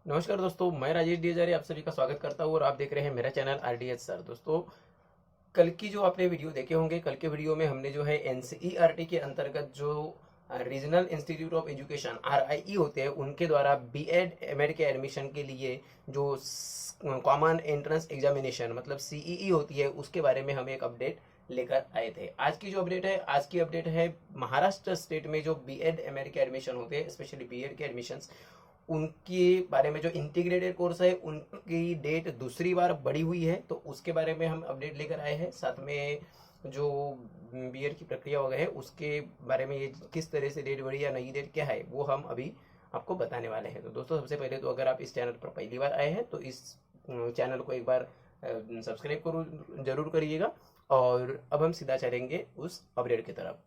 नमस्कार दोस्तों, मैं राजेश डीजारी आप सभी का स्वागत करता हूँ और आप देख रहे हैं मेरा चैनल आरडीएच सर। दोस्तों, कल की जो आपने वीडियो देखे होंगे, कल के वीडियो में हमने जो है एनसीईआरटी के अंतर्गत जो regional institute of education RIE होते हैं उनके द्वारा बीएड एमएड के एडमिशन के लिए जो कॉमन एंट्रेंस एग्जामिनेशन मतलब सीईई होती है उसके बारे में हम एक अपडेट लेकर आए थे। आज की जो अपडेट है, आज की अपडेट है महाराष्ट्र स्टेट में जो बीएड एमएड के एडमिशन होते हैं, स्पेशली बीएड के एडमिशन, उनके बारे में जो इंटीग्रेटेड कोर्स है उनकी डेट दूसरी बार बढ़ी हुई है, तो उसके बारे में हम अपडेट लेकर आए हैं। साथ में जो बीएड की प्रक्रिया हो गई है उसके बारे में ये किस तरह से डेट बढ़ी या नई डेट क्या है वो हम अभी आपको बताने वाले हैं। तो दोस्तों, सबसे पहले तो अगर आप इस चैनल पर पहली बार आए हैं तो इस चैनल को एक बार सब्सक्राइब करो जरूर करिएगा। और अब हम सीधा चलेंगे उस अपडेट की तरफ।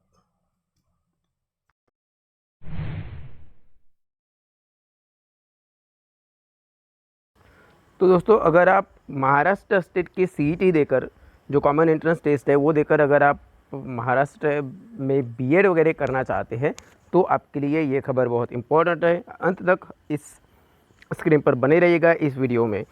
तो दोस्तों, अगर आप महाराष्ट्र स्टेट की सीईटी देकर जो कॉमन एंट्रेंस टेस्ट है वो देकर अगर आप महाराष्ट्र में बीएड वगैरह करना चाहते हैं तो आपके लिए ये खबर बहुत इम्पोर्टेंट है। अंत तक इस स्क्रीन पर बने रहिएगा इस वीडियो में।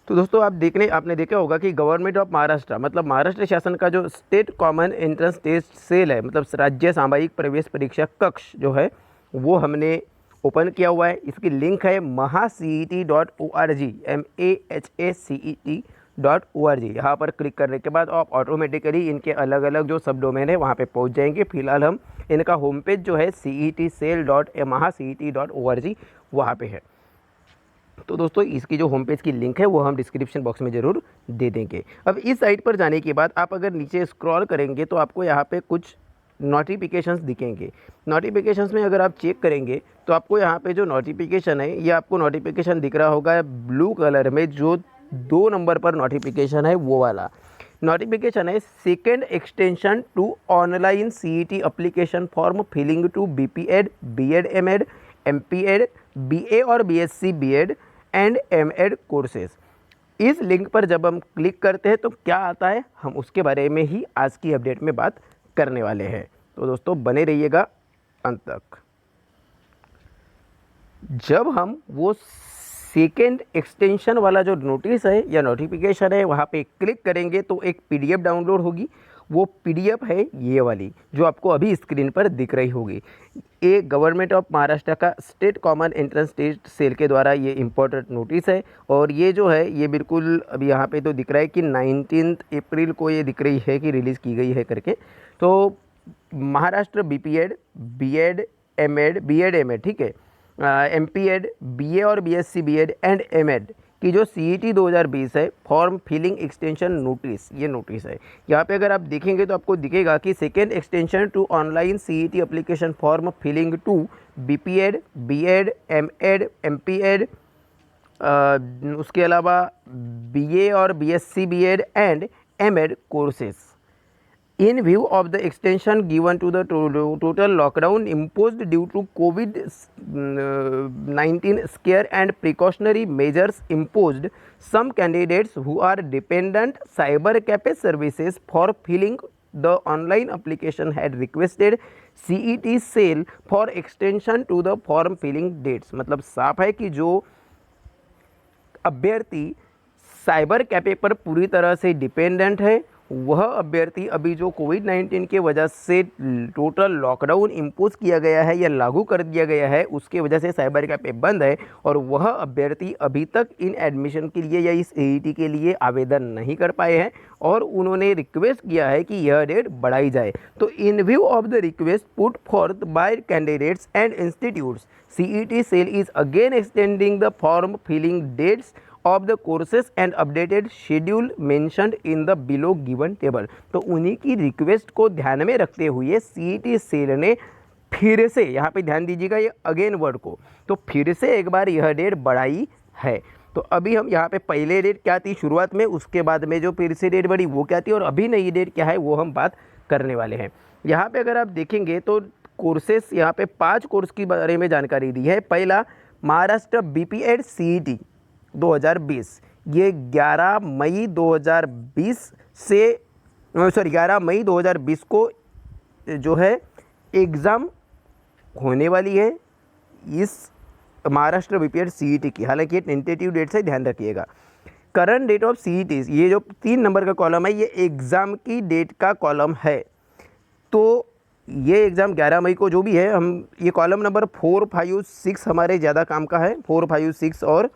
तो दोस्तों, आपने देखा होगा कि गवर्नमेंट ऑफ महाराष्ट्र मतलब महाराष्ट्र शासन का जो state common entrance test cell है, मतलब राज्य सामयिक प्रवेश परीक्षा कक्ष जो है वो हमने ओपन किया हुआ है। इसकी लिंक है mahaceet.org MAHACET.org। यहाँ पर क्लिक करने के बाद आप ऑटोमेटिकली इनके अलग अलग जो सब डोमेन है वहाँ पे पहुँच जाएंगे। फिलहाल हम इनका होम पेज जो है CETSale.mahaceet.org वहाँ पे है। तो दोस्तों, इसकी जो होम पेज की लिंक है वो हम डिस्क्रिप्शन बॉक्स में ज़रूर दे देंगे। अब इस साइट पर जाने के बाद आप अगर नीचे स्क्रॉल करेंगे तो आपको यहाँ पे कुछ नोटिफिकेशंस दिखेंगे। नोटिफिकेशंस में अगर आप चेक करेंगे तो आपको यहाँ पे जो नोटिफिकेशन है, ये आपको नोटिफिकेशन दिख रहा होगा ब्लू कलर में, जो 2 नंबर पर नोटिफिकेशन है वो वाला नोटिफिकेशन है second extension to online CET application form filling to BPEd, BEd MEd, MPEd, BA और BSc BEd and MEd courses. इस लिंक पर जब हम क्लिक करते हैं तो क्या आता है, हम उसके बारे में ही आज की अपडेट में बात करने वाले हैं। तो दोस्तों, बने रहिएगा अंत तक। जब हम वो सेकेंड एक्सटेंशन वाला जो नोटिस है या नोटिफिकेशन है वहाँ पे क्लिक करेंगे तो एक पीडीएफ डाउनलोड होगी। वो पीडीएफ है ये वाली जो आपको अभी स्क्रीन पर दिख रही होगी। ये गवर्नमेंट ऑफ महाराष्ट्र का state common entrance test cell के द्वारा ये इम्पोर्टेंट नोटिस है। और ये जो है ये बिल्कुल अभी यहाँ पे तो दिख रहा है कि 19 अप्रैल को ये दिख रही है कि रिलीज़ की गई है करके। तो Maharashtra BPEd, BEd MEd, BEd MEd, ठीक है, एमपीएड, बीए और बीएससी बीएड एंड एमएड की जो सीईटी 2020 है फॉर्म फिलिंग एक्सटेंशन नोटिस, ये नोटिस है। यहाँ पे अगर आप देखेंगे तो आपको दिखेगा कि second extension to online CET application form filling to BPEd, BEd, MEd, MPEd, उसके अलावा बीए और BSc BEd and MEd courses. In view of the extension given to the total lockdown imposed due to COVID-19 scare and precautionary measures imposed, some candidates who are dependent cyber cafe services for filling the online application had requested CET sale for extension to the form filling dates। मतलब साफ है कि जो अभ्यर्थी cyber cafe पर पूरी तरह से डिपेंडेंट है वह अभ्यर्थी अभी जो कोविड-19 के वजह से टोटल लॉकडाउन इम्पोज किया गया है या लागू कर दिया गया है उसके वजह से साइबर कैफे बंद है और वह अभ्यर्थी अभी तक इन एडमिशन के लिए या इस सीईटी के लिए आवेदन नहीं कर पाए हैं और उन्होंने रिक्वेस्ट किया है कि यह डेट बढ़ाई जाए। तो in view of the request put forth by candidates and institutes, CET cell is again extending the form filling dates of the courses and updated schedule mentioned in the below given table। तो उन्हीं की request को ध्यान में रखते हुए CET cell ने फिर से, यहाँ पे ध्यान दीजिएगा ये अगेन वर्ड को, तो फिर से एक बार यह डेट बढ़ाई है। तो अभी हम यहाँ पे पहले डेट क्या थी शुरुआत में, उसके बाद में जो फिर से डेट बढ़ी वो क्या थी और अभी नई डेट क्या है वो हम बात करने वाले हैं। यहाँ पे अगर आप देखेंगे तो कोर्सेस यहाँ पे 5 कोर्स के बारे में जानकारी दी है। पहला महाराष्ट्र बीपीएड सीईटी 2020, ये 11 मई 2020 से 11 मई 2020 को जो है एग्ज़ाम होने वाली है। इस महाराष्ट्र बीपीएड सीईटी की, हालांकि ये टेंटेटिव डेट से ध्यान रखिएगा। करंट डेट ऑफ सीईटी, ये जो 3 नंबर का कॉलम है ये एग्ज़ाम की डेट का कॉलम है। तो ये एग्ज़ाम 11 मई को जो भी है, हम ये कॉलम नंबर 4, 5, 6 हमारे ज़्यादा काम का है, 4, 5, 6 और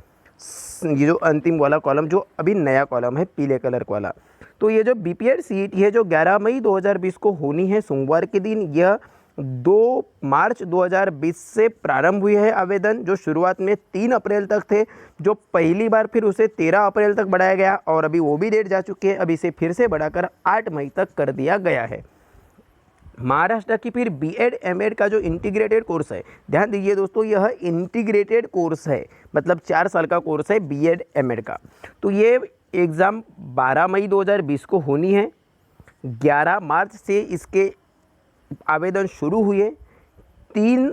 ये जो अंतिम वाला कॉलम जो अभी नया कॉलम है पीले कलर वाला। तो ये जो बीपीएड सीईटी है जो 11 मई 2020 को होनी है सोमवार के दिन, यह 2 मार्च 2020 से प्रारंभ हुई है आवेदन, जो शुरुआत में 3 अप्रैल तक थे, जो पहली बार फिर उसे 13 अप्रैल तक बढ़ाया गया और अभी वो भी डेट जा चुकी है, अब इसे फिर से बढ़ाकर 8 मई तक कर दिया गया है। महाराष्ट्र की फिर बीएड एमएड का जो इंटीग्रेटेड कोर्स है, ध्यान दीजिए दोस्तों, यह इंटीग्रेटेड कोर्स है, मतलब 4 साल का कोर्स है बीएड एमएड का। तो ये एग्ज़ाम 12 मई 2020 को होनी है, 11 मार्च से इसके आवेदन शुरू हुए, 3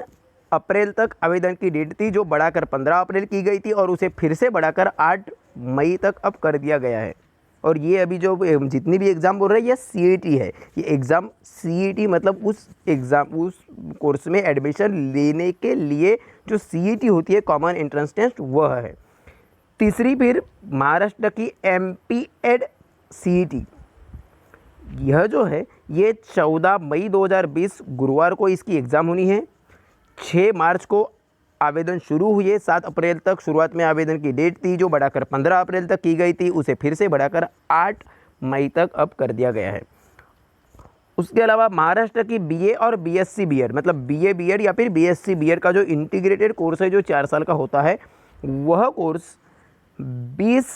अप्रैल तक आवेदन की डेट थी जो बढ़ाकर 15 अप्रैल की गई थी और उसे फिर से बढ़ाकर 8 मई तक अब कर दिया गया है। और ये अभी जो जितनी भी एग्ज़ाम बोल रहे हैं ये सीईटी है, ये एग्ज़ाम सीईटी मतलब उस कोर्स में एडमिशन लेने के लिए जो सीईटी होती है कॉमन एंट्रेंस टेस्ट वह है। तीसरी फिर महाराष्ट्र की एमपीएड सीईटी, यह जो है ये 14 मई 2020 गुरुवार को इसकी एग्ज़ाम होनी है, 6 मार्च को आवेदन शुरू हुए, 7 अप्रैल तक शुरुआत में आवेदन की डेट थी जो बढ़ाकर 15 अप्रैल तक की गई थी, उसे फिर से बढ़ाकर 8 मई तक अब कर दिया गया है। उसके अलावा महाराष्ट्र की बीए और बीएससी बीएड मतलब बीए बीएड या फिर बीएससी बीएड का जो इंटीग्रेटेड कोर्स है जो 4 साल का होता है, वह कोर्स 20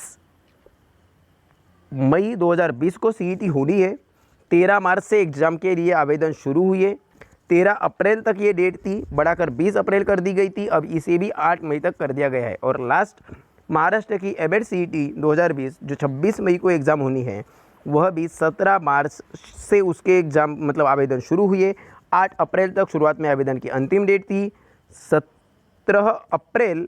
मई 2020 को सीईटी होनी है, 13 मार्च से एग्ज़ाम के लिए आवेदन शुरू हुए, 13 अप्रैल तक ये डेट थी, बढ़ाकर 20 अप्रैल कर दी गई थी, अब इसे भी 8 मई तक कर दिया गया है। और लास्ट महाराष्ट्र की एमएड सीईटी 2020 जो 26 मई को एग्ज़ाम होनी है, वह भी 17 मार्च से उसके एग्ज़ाम मतलब आवेदन शुरू हुए, 8 अप्रैल तक शुरुआत में आवेदन की अंतिम डेट थी, 17 अप्रैल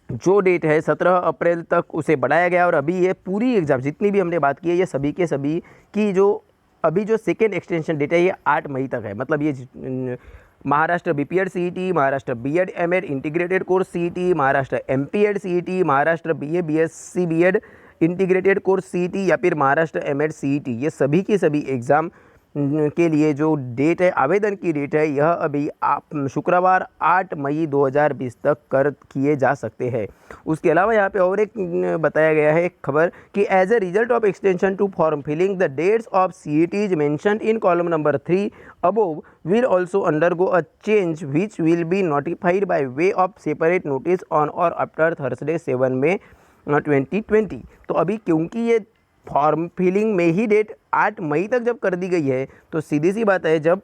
जो डेट है 17 अप्रैल तक उसे बढ़ाया गया और अभी ये पूरी एग्ज़ाम जितनी भी हमने बात की है ये सभी के सभी की जो अभी जो सेकेंड एक्सटेंशन डेट है ये 8 मई तक है। मतलब ये Maharashtra BPEd CET, Maharashtra BEd MEd integrated course CET, Maharashtra MPEd CET, Maharashtra BA BSc BEd integrated course CET या फिर महाराष्ट्र एमएड सीईटी, ये सभी की सभी एग्ज़ाम के लिए जो डेट है आवेदन की डेट है यह अभी आप शुक्रवार 8 मई 2020 तक किए जा सकते हैं। उसके अलावा यहाँ पे और एक बताया गया है एक खबर कि as a result of extension to form filling the dates of CETs mentioned in column number 3 above will also undergo a change which will be notified by way of separate notice on or after Thursday 7 May 2020। तो अभी क्योंकि ये form filling में ही date 8 मई तक जब कर दी गई है तो सीधी सी बात है जब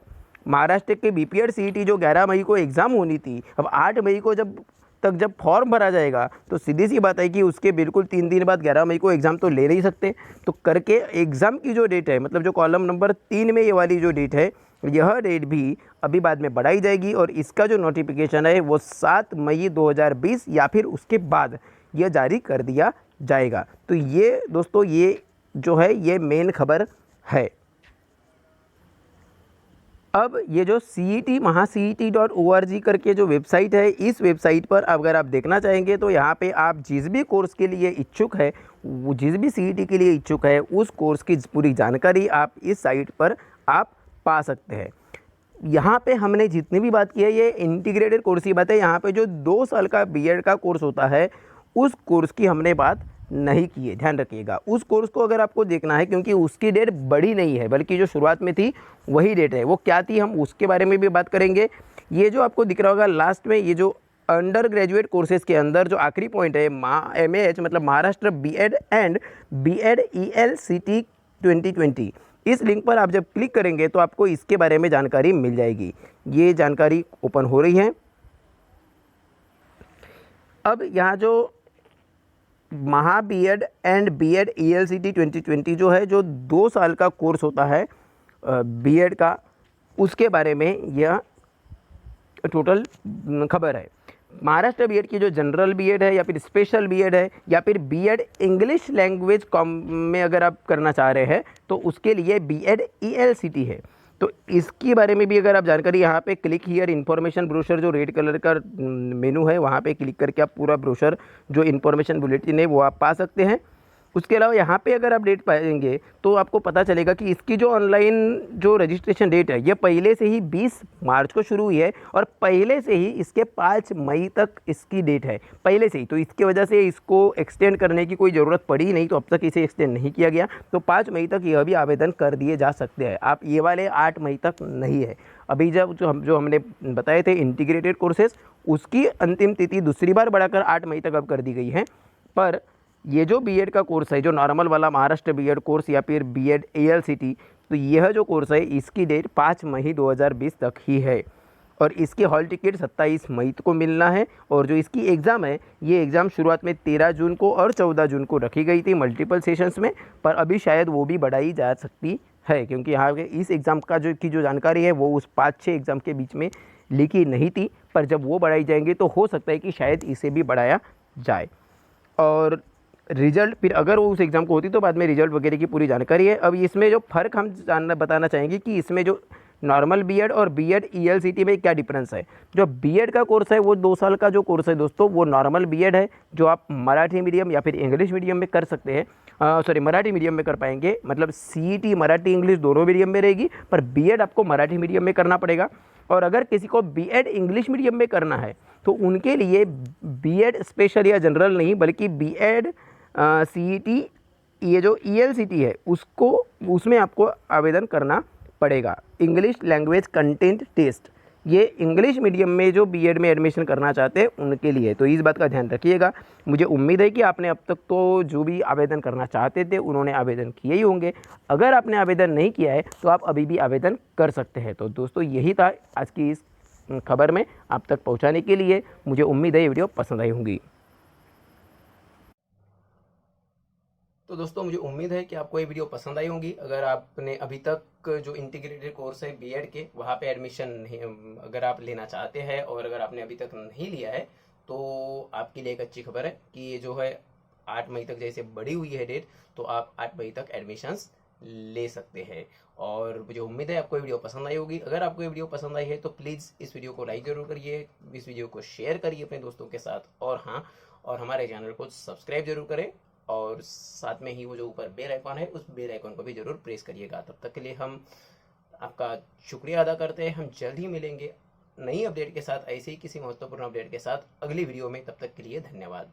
महाराष्ट्र के बीपीएड सीईटी जो 11 मई को एग्ज़ाम होनी थी, अब 8 मई को जब फॉर्म भरा जाएगा तो सीधी सी बात है कि उसके बिल्कुल 3 दिन बाद 11 मई को एग्ज़ाम तो ले नहीं सकते, तो करके एग्ज़ाम की जो डेट है मतलब जो कॉलम नंबर 3 में ये वाली जो डेट है यह डेट भी अभी बाद में बढ़ाई जाएगी और इसका जो नोटिफिकेशन है वो 7 मई 2020 या फिर उसके बाद यह जारी कर दिया जाएगा। तो ये दोस्तों ये जो है ये मेन खबर है। अब ये जो CET महाCET.org करके जो वेबसाइट है, इस वेबसाइट पर अगर आप देखना चाहेंगे तो यहाँ पे आप जिस भी कोर्स के लिए इच्छुक है, वो जिस भी CET के लिए इच्छुक है उस कोर्स की पूरी जानकारी आप इस साइट पर आप पा सकते हैं। यहाँ पे हमने जितनी भी बात की है ये इंटीग्रेटेड कोर्स की बात है। यहाँ पे जो 2 साल का बीएड का कोर्स होता है उस कोर्स की हमने बात नहीं की है, ध्यान रखिएगा। उस कोर्स को अगर आपको देखना है क्योंकि उसकी डेट बड़ी नहीं है बल्कि जो शुरुआत में थी वही डेट है, वो क्या थी हम उसके बारे में भी बात करेंगे। ये जो आपको दिख रहा होगा लास्ट में ये जो अंडर ग्रेजुएट कोर्सेज़ के अंदर जो आखिरी पॉइंट है MAH मतलब Maharashtra BEd and BEd ELCT 2020, इस लिंक पर आप जब क्लिक करेंगे तो आपको इसके बारे में जानकारी मिल जाएगी। ये जानकारी ओपन हो रही है। अब यहाँ जो महा बीएड एंड बीएड ELCT 2020 जो है जो 2 साल का कोर्स होता है बीएड का, उसके बारे में यह टोटल खबर है। महाराष्ट्र बीएड की जो जनरल बीएड है या फिर स्पेशल बीएड है या फिर बीएड इंग्लिश लैंग्वेज में अगर आप करना चाह रहे हैं तो उसके लिए बीएड ELCT है। तो इसके बारे में भी अगर आप जानकारी यहाँ पे क्लिक हियर इन्फॉर्मेशन ब्रोशर, जो रेड कलर का मेनू है वहाँ पे क्लिक करके आप पूरा ब्रोशर जो इन्फॉर्मेशन बुलेटिन है वो आप पा सकते हैं। उसके अलावा यहाँ पे अगर आप डेट पाएंगे तो आपको पता चलेगा कि इसकी जो ऑनलाइन जो रजिस्ट्रेशन डेट है ये पहले से ही 20 मार्च को शुरू हुई है और पहले से ही इसके 5 मई तक इसकी डेट है पहले से ही। तो इसकी वजह से इसको एक्सटेंड करने की कोई ज़रूरत पड़ी नहीं, तो अब तक इसे एक्सटेंड नहीं किया गया। तो 5 मई तक यह भी आवेदन कर दिए जा सकते हैं। आप ये वाले 8 मई तक नहीं है। अभी जब जो हमने बताए थे इंटीग्रेटेड कोर्सेज, उसकी अंतिम तिथि दूसरी बार बढ़ाकर 8 मई तक अब कर दी गई है। पर ये जो बीएड का कोर्स है, जो नॉर्मल वाला महाराष्ट्र बीएड कोर्स या फिर बीएड एएलसीटी, तो यह जो कोर्स है इसकी डेट 5 मई 2020 तक ही है और इसकी हॉल टिकट 27 मई को मिलना है। और जो इसकी एग्ज़ाम है, ये एग्ज़ाम शुरुआत में 13 जून को और 14 जून को रखी गई थी मल्टीपल सेशंस में, पर अभी शायद वो भी बढ़ाई जा सकती है क्योंकि यहाँ के इस एग्ज़ाम का जो जानकारी है वो उस 5-6 एग्ज़ाम के बीच में लिखी नहीं थी, पर जब वो बढ़ाई जाएंगे तो हो सकता है कि शायद इसे भी बढ़ाया जाए। और रिजल्ट फिर अगर वो उस एग्ज़ाम को होती तो बाद में रिजल्ट वगैरह की पूरी जानकारी है। अब इसमें जो फ़र्क हम बताना चाहेंगे कि इसमें जो नॉर्मल बीएड और बीएड ईएलसीटी में क्या डिफरेंस है। जो बीएड का कोर्स है वो 2 साल का जो कोर्स है दोस्तों, वो नॉर्मल बीएड है जो आप मराठी मीडियम या फिर इंग्लिश मीडियम में कर सकते हैं। मराठी मीडियम में कर पाएंगे, मतलब सीईटी मराठी इंग्लिश दोनों मीडियम में रहेगी, पर बीएड आपको मराठी मीडियम में करना पड़ेगा। और अगर किसी को बीएड इंग्लिश मीडियम में करना है तो उनके लिए बीएड स्पेशल या जनरल नहीं बल्कि बीएड सीईटी, ये जो ईएलसीटी है उसमें आपको आवेदन करना पड़ेगा। इंग्लिश लैंग्वेज कंटेंट टेस्ट, ये इंग्लिश मीडियम में जो बीएड में एडमिशन करना चाहते हैं उनके लिए, तो इस बात का ध्यान रखिएगा। मुझे उम्मीद है कि आपने अब तक तो जो भी आवेदन करना चाहते थे उन्होंने आवेदन किए ही होंगे। अगर आपने आवेदन नहीं किया है तो आप अभी भी आवेदन कर सकते हैं। तो दोस्तों यही था आज की इस खबर में आप तक पहुँचाने के लिए। मुझे उम्मीद है ये वीडियो पसंद आई होंगी। तो दोस्तों मुझे उम्मीद है कि आपको ये वीडियो पसंद आई होगी। अगर आपने अभी तक जो इंटीग्रेटेड कोर्स है बीएड के वहाँ पे एडमिशन अगर आप लेना चाहते हैं और अगर आपने अभी तक नहीं लिया है तो आपके लिए एक अच्छी खबर है कि ये जो है 8 मई तक जैसे बढ़ी हुई है डेट, तो आप 8 मई तक एडमिशन्स ले सकते हैं। और मुझे उम्मीद है आपको ये वीडियो पसंद आई होगी। अगर आपको ये वीडियो पसंद आई है तो प्लीज़ इस वीडियो को लाइक ज़रूर करिए, इस वीडियो को शेयर करिए अपने दोस्तों के साथ, और हाँ, और हमारे चैनल को सब्सक्राइब जरूर करें और साथ में ही वो जो ऊपर बेल आइकॉन है उस बेल आइकॉन को भी जरूर प्रेस करिएगा। तब तक के लिए हम आपका शुक्रिया अदा करते हैं। हम जल्द ही मिलेंगे नई अपडेट के साथ, ऐसे ही किसी महत्वपूर्ण अपडेट के साथ अगली वीडियो में। तब तक के लिए धन्यवाद।